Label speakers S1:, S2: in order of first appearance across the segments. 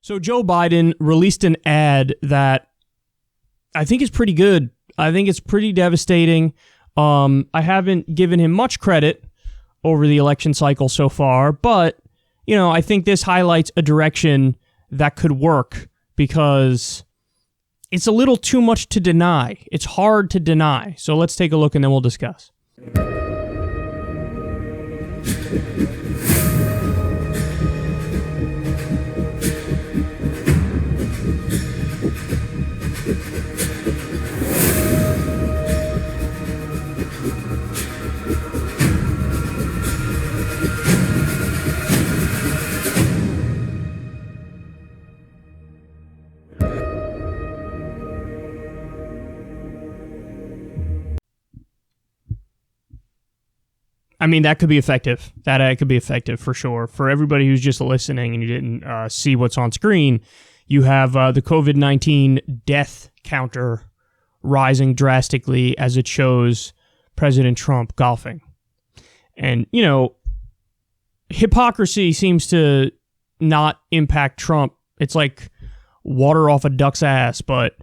S1: So Joe Biden released an ad that I think is pretty good. I think it's pretty devastating. I haven't given him much credit over the election cycle so far, but, you know, I think this highlights a direction that could work because it's a little too much to deny. It's hard to deny. So let's take a look and then we'll discuss. I mean, that could be effective. That ad could be effective for sure. For everybody who's just listening and you didn't see what's on screen, you have the COVID-19 death counter rising drastically as it shows President Trump golfing. And, you know, hypocrisy seems to not impact Trump. It's like water off a duck's ass, but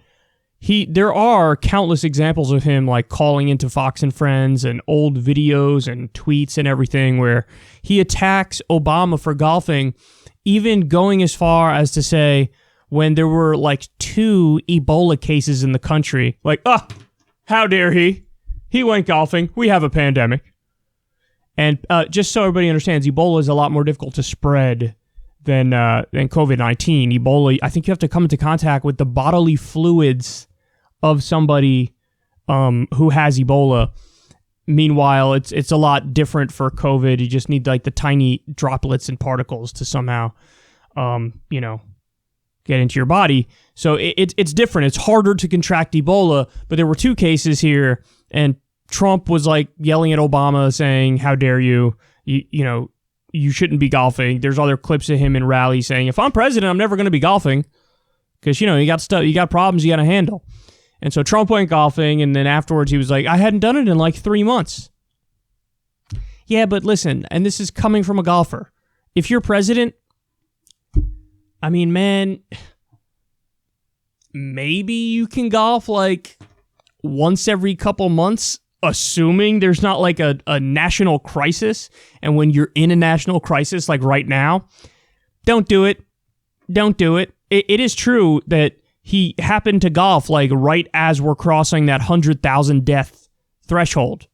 S1: there are countless examples of him like calling into Fox and Friends and old videos and tweets and everything where he attacks Obama for golfing, even going as far as to say when there were like 2 Ebola cases in the country, like, how dare he? He went golfing. We have a pandemic. And just so everybody understands, Ebola is a lot more difficult to spread than COVID-19. Ebola, I think you have to come into contact with the bodily fluids of somebody who has Ebola. Meanwhile, it's a lot different for COVID. You just need like the tiny droplets and particles to somehow, get into your body. So it's different. It's harder to contract Ebola. But there were 2 cases here, and Trump was like yelling at Obama, saying, "How dare you? You shouldn't be golfing." There's other clips of him in rallies saying, "If I'm president, I'm never going to be golfing because you got problems you got to handle." And so Trump went golfing, and then afterwards he was like, "I hadn't done it in like 3 months." Yeah, but listen, and this is coming from a golfer. If you're president, I mean, man, maybe you can golf like once every couple months, assuming there's not like a national crisis. And when you're in a national crisis like right now, don't do it. Don't do it. It is true that he happened to golf like right as we're crossing that 100,000 death threshold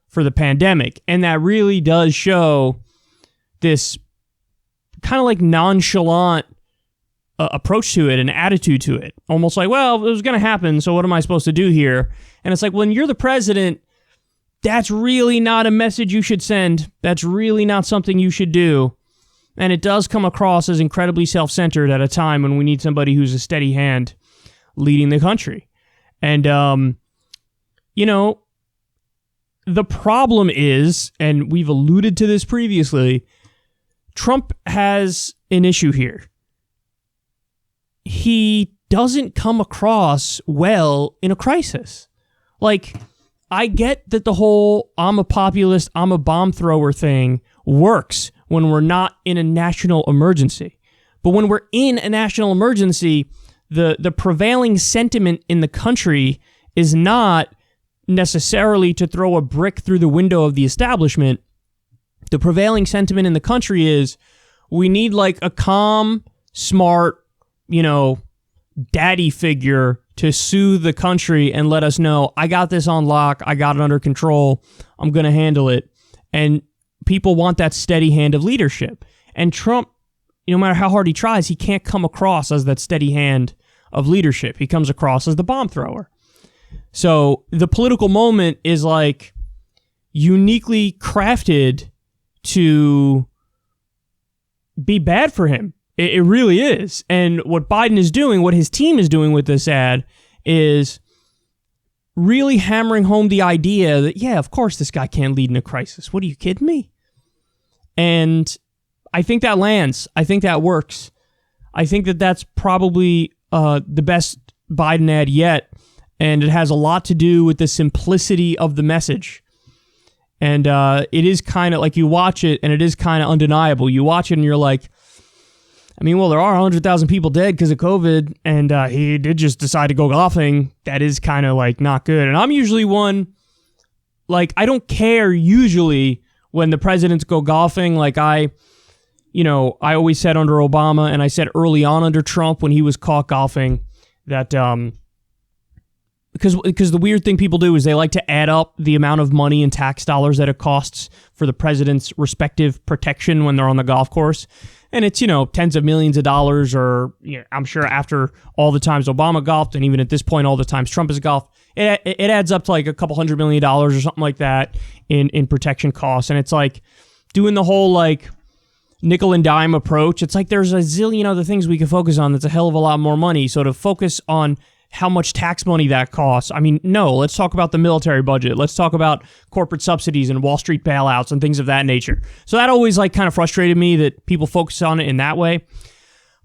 S1: for the pandemic. And that really does show this kind of like nonchalant approach to it and attitude to it. Almost like, well, it was going to happen, so what am I supposed to do here? And it's like, when you're the president, that's really not a message you should send. That's really not something you should do. And it does come across as incredibly self-centered at a time when we need somebody who's a steady hand leading the country. And, the problem is, and we've alluded to this previously, Trump has an issue here. He doesn't come across well in a crisis. Like, I get that the whole I'm a populist, I'm a bomb thrower thing works when we're not in a national emergency. But when we're in a national emergency, the prevailing sentiment in the country is not necessarily to throw a brick through the window of the establishment. The prevailing sentiment in the country is we need like a calm, smart, daddy figure to soothe the country and let us know, I got this on lock, I got it under control, I'm going to handle it. And people want that steady hand of leadership. And Trump, no matter how hard he tries, he can't come across as that steady hand of leadership. He comes across as the bomb thrower. So the political moment is like uniquely crafted to be bad for him. It really is. And what Biden is doing, what his team is doing with this ad, is really hammering home the idea that, yeah, of course this guy can't lead in a crisis. What, are you kidding me? And I think that lands. I think that works. I think that that's probably the best Biden ad yet. And it has a lot to do with the simplicity of the message. And it is kind of like, you watch it and it is kind of undeniable. You watch it and you're like, I mean, well, there are 100,000 people dead because of COVID, and he did just decide to go golfing. That is kind of like not good. And I'm usually one, like, I don't care usually when the presidents go golfing. Like I always said under Obama, and I said early on under Trump when he was caught golfing, that because the weird thing people do is they like to add up the amount of money and tax dollars that it costs for the president's respective protection when they're on the golf course. And it's, tens of millions of dollars, or I'm sure after all the times Obama golfed, and even at this point, all the times Trump has golfed, it adds up to like a couple $100 million or something like that in protection costs. And it's like doing the whole like nickel and dime approach. It's like there's a zillion other things we can focus on that's a hell of a lot more money. So to focus on how much tax money that costs. I mean, no, let's talk about the military budget. Let's talk about corporate subsidies and Wall Street bailouts and things of that nature. So that always like kind of frustrated me that people focus on it in that way.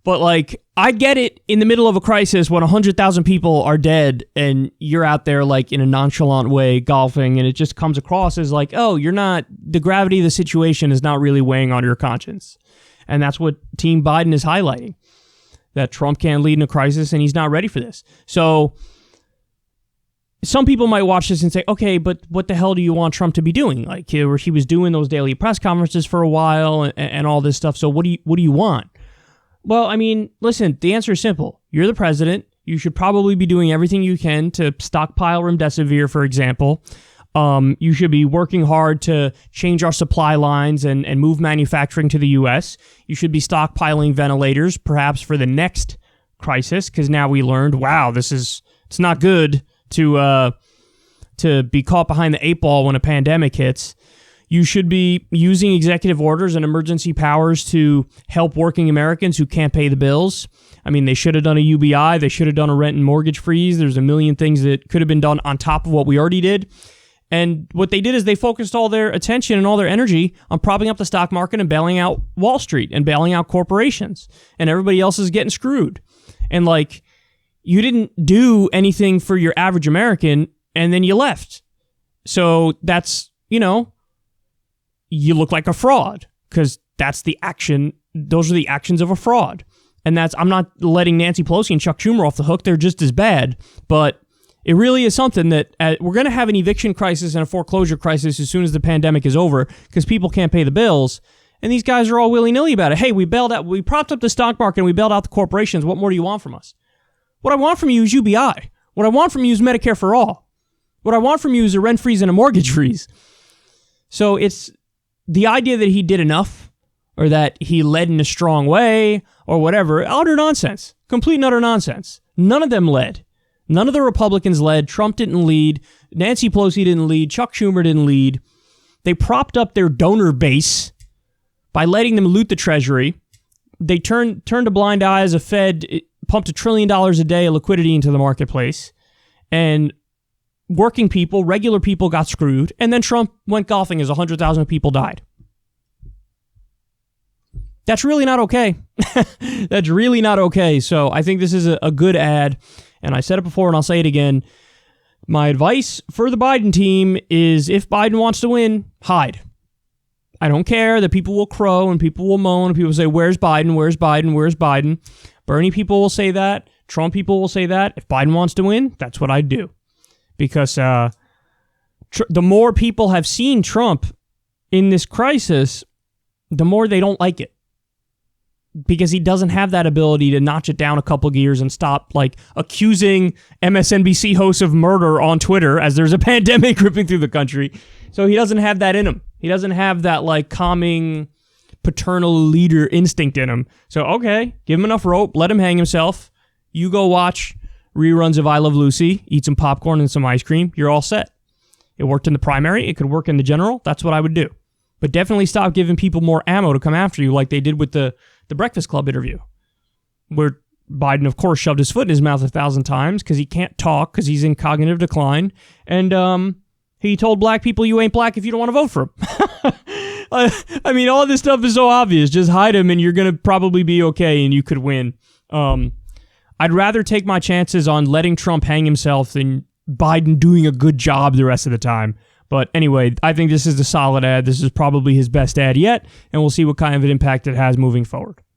S1: But like, I get it in the middle of a crisis when 100,000 people are dead and you're out there like in a nonchalant way golfing, and it just comes across as like, oh, the gravity of the situation is not really weighing on your conscience. And that's what Team Biden is highlighting. That Trump can't lead in a crisis and he's not ready for this. So some people might watch this and say, okay, but what the hell do you want Trump to be doing? Like he was doing those daily press conferences for a while and all this stuff. So what do you want? Well, I mean, listen, the answer is simple. You're the president. You should probably be doing everything you can to stockpile remdesivir, for example. You should be working hard to change our supply lines and move manufacturing to the U.S. You should be stockpiling ventilators, perhaps for the next crisis, because now we learned, wow, it's not good to be caught behind the eight ball when a pandemic hits. You should be using executive orders and emergency powers to help working Americans who can't pay the bills. I mean, they should have done a UBI. They should have done a rent and mortgage freeze. There's a million things that could have been done on top of what we already did. And what they did is they focused all their attention and all their energy on propping up the stock market and bailing out Wall Street and bailing out corporations. And everybody else is getting screwed. And like, you didn't do anything for your average American, and then you left. So that's, you look like a fraud, because that's the action. Those are the actions of a fraud. And I'm not letting Nancy Pelosi and Chuck Schumer off the hook. They're just as bad. But it really is something that we're going to have an eviction crisis and a foreclosure crisis as soon as the pandemic is over, because people can't pay the bills. And these guys are all willy-nilly about it. Hey, we propped up the stock market and we bailed out the corporations. What more do you want from us? What I want from you is UBI. What I want from you is Medicare for all. What I want from you is a rent freeze and a mortgage freeze. So it's the idea that he did enough, or that he led in a strong way, or whatever, utter nonsense. Complete and utter nonsense. None of them led. None of the Republicans led. Trump didn't lead. Nancy Pelosi didn't lead. Chuck Schumer didn't lead. They propped up their donor base by letting them loot the Treasury. They turned a blind eye as a Fed pumped $1 trillion a day of liquidity into the marketplace. And working people, regular people got screwed. And then Trump went golfing as 100,000 people died. That's really not okay. That's really not okay. So I think this is a good ad. And I said it before and I'll say it again. My advice for the Biden team is, if Biden wants to win, hide. I don't care that people will crow and people will moan and people say, where's Biden? Where's Biden? Where's Biden? Bernie people will say that. Trump people will say that. If Biden wants to win, that's what I'd do. Because the more people have seen Trump in this crisis, the more they don't like it. Because he doesn't have that ability to notch it down a couple gears and stop like accusing MSNBC hosts of murder on Twitter as there's a pandemic ripping through the country. So he doesn't have that in him. He doesn't have that like calming paternal leader instinct in him. So, okay, give him enough rope, let him hang himself. You go watch reruns of I Love Lucy, eat some popcorn and some ice cream. You're all set. It worked in the primary. It could work in the general. That's what I would do. But definitely stop giving people more ammo to come after you like they did with the Breakfast Club interview, where Biden, of course, shoved his foot in his mouth 1,000 times because he can't talk because he's in cognitive decline. And he told black people, you ain't black if you don't want to vote for him. I mean, all this stuff is so obvious. Just hide him and you're going to probably be okay and you could win. I'd rather take my chances on letting Trump hang himself than Biden doing a good job the rest of the time. But anyway, I think this is a solid ad. This is probably his best ad yet, and we'll see what kind of an impact it has moving forward.